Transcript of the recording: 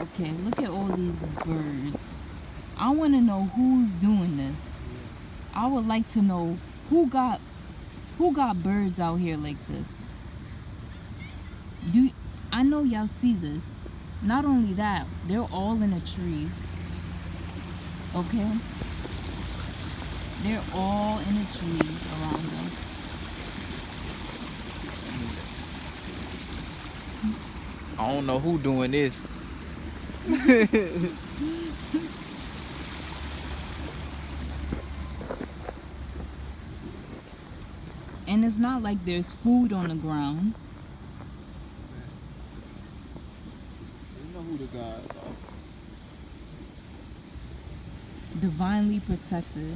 Okay, look at all these birds. I want to know who's doing this. I would like to know who got birds out here like this. Do I know y'all see this? Not only that, they're all in the trees. Okay, they're all in the trees around us. I don't know who doing this. And it's not like there's food on the ground. You know who the guys are. Divinely protected.